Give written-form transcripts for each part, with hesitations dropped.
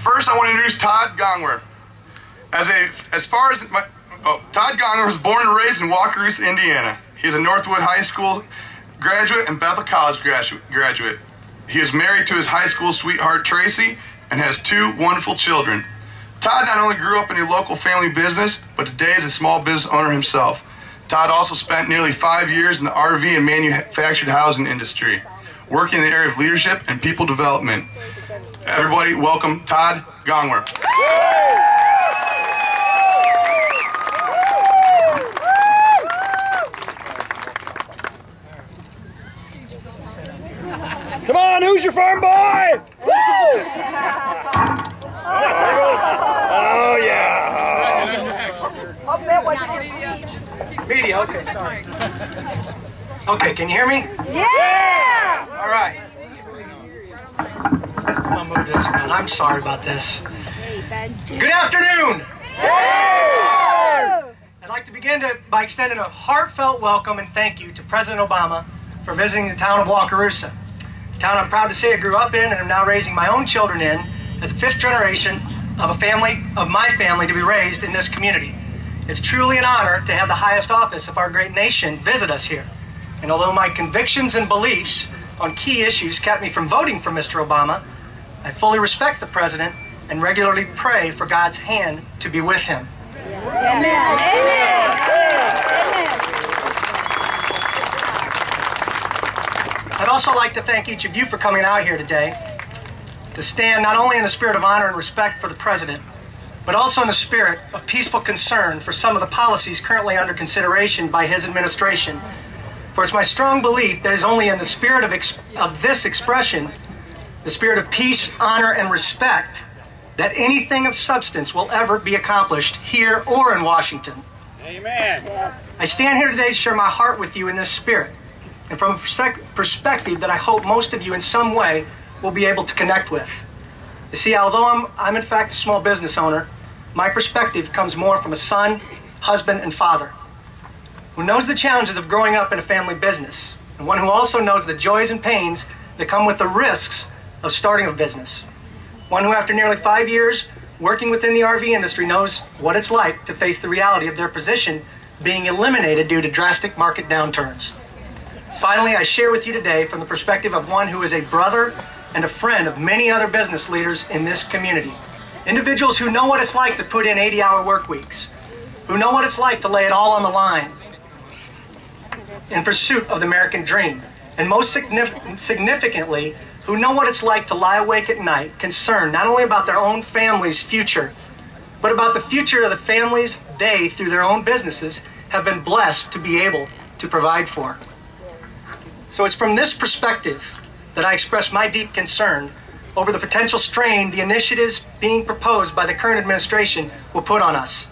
First, I want to introduce Todd Gongwer. Todd Gongwer was born and raised in Wakarusa, Indiana. He is a Northwood High School graduate and Bethel College graduate. He is married to his high school sweetheart, Tracy, and has 2 wonderful children. Todd not only grew up in a local family business, but today is a small business owner himself. Todd also spent nearly 5 years in the RV and manufactured housing industry, working in the area of leadership and people development. Everybody, welcome Todd Gongwer. Come on, who's your farm boy? Woo! Oh, yeah. Hope that wasn't your speech. Media, okay, sorry. Okay, can you hear me? Yeah! All right. I'm gonna move this around. I'm sorry about this. Good afternoon. I'd like to begin by extending a heartfelt welcome and thank you to President Obama for visiting the town of Wakarusa. A town I'm proud to say I grew up in and am now raising my own children in as the 5th generation of my family to be raised in this community. It's truly an honor to have the highest office of our great nation visit us here. And although my convictions and beliefs on key issues kept me from voting for Mr. Obama, I fully respect the President and regularly pray for God's hand to be with him. Amen. I'd also like to thank each of you for coming out here today to stand not only in the spirit of honor and respect for the President, but also in the spirit of peaceful concern for some of the policies currently under consideration by his administration. For it's my strong belief that it is only in the spirit of this expression, the spirit of peace, honor, and respect, that anything of substance will ever be accomplished here or in Washington. Amen. I stand here today to share my heart with you in this spirit, and from a perspective that I hope most of you in some way will be able to connect with. You see, although I'm in fact a small business owner, my perspective comes more from a son, husband, and father, who knows the challenges of growing up in a family business, and one who also knows the joys and pains that come with the risks of starting a business. One who, after nearly 5 years working within the RV industry, knows what it's like to face the reality of their position being eliminated due to drastic market downturns. Finally, I share with you today from the perspective of one who is a brother and a friend of many other business leaders in this community. Individuals who know what it's like to put in 80-hour work weeks, who know what it's like to lay it all on the line in pursuit of the American dream, and most significantly, who know what it's like to lie awake at night, concerned not only about their own family's future, but about the future of the families they, through their own businesses, have been blessed to be able to provide for. So it's from this perspective that I express my deep concern over the potential strain the initiatives being proposed by the current administration will put on us.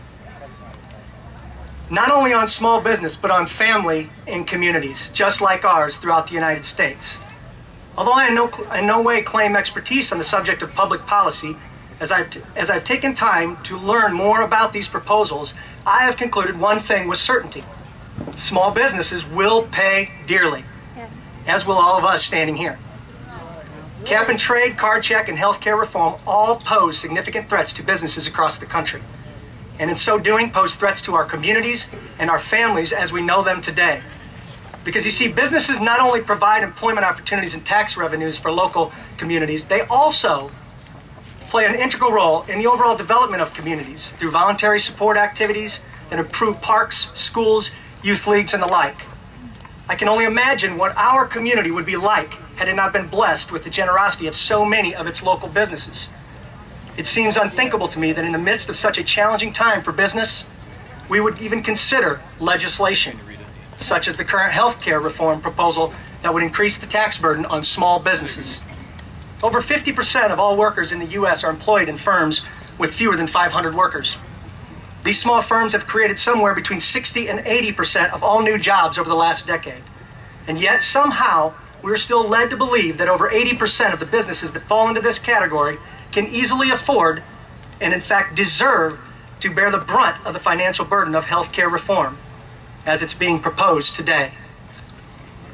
Not only on small business, but on family and communities, just like ours throughout the United States. Although I in no way claim expertise on the subject of public policy, as I've taken time to learn more about these proposals, I have concluded one thing with certainty. Small businesses will pay dearly, as will all of us standing here. Cap and trade, card check, and healthcare reform all pose significant threats to businesses across the country, and in so doing pose threats to our communities and our families as we know them today. Because you see, businesses not only provide employment opportunities and tax revenues for local communities, they also play an integral role in the overall development of communities through voluntary support activities that improve parks, schools, youth leagues, and the like. I can only imagine what our community would be like had it not been blessed with the generosity of so many of its local businesses. It seems unthinkable to me that in the midst of such a challenging time for business, we would even consider legislation, such as the current healthcare reform proposal that would increase the tax burden on small businesses. Over 50% of all workers in the U.S. are employed in firms with fewer than 500 workers. These small firms have created somewhere between 60 and 80% of all new jobs over the last decade. And yet, somehow, we're still led to believe that over 80% of the businesses that fall into this category can easily afford, and in fact deserve, to bear the brunt of the financial burden of healthcare reform as it's being proposed today.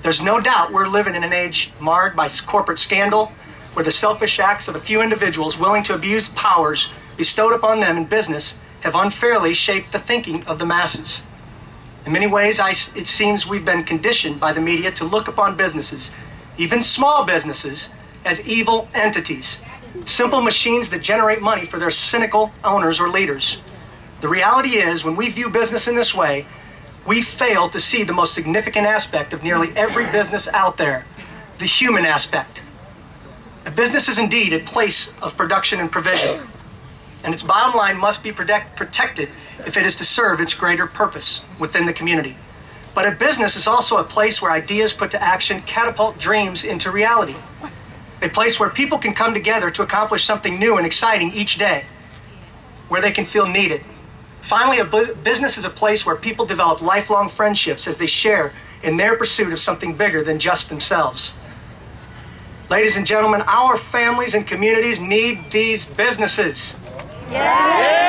There's no doubt we're living in an age marred by corporate scandal, where the selfish acts of a few individuals willing to abuse powers bestowed upon them in business have unfairly shaped the thinking of the masses. In many ways, it seems we've been conditioned by the media to look upon businesses, even small businesses, as evil entities, simple machines that generate money for their cynical owners or leaders. The reality is, when we view business in this way, we fail to see the most significant aspect of nearly every business out there, the human aspect. A business is indeed a place of production and provision, and its bottom line must be protected if it is to serve its greater purpose within the community. But a business is also a place where ideas put to action catapult dreams into reality. A place where people can come together to accomplish something new and exciting each day, where they can feel needed. Finally, a business is a place where people develop lifelong friendships as they share in their pursuit of something bigger than just themselves. Ladies and gentlemen, our families and communities need these businesses. Yeah.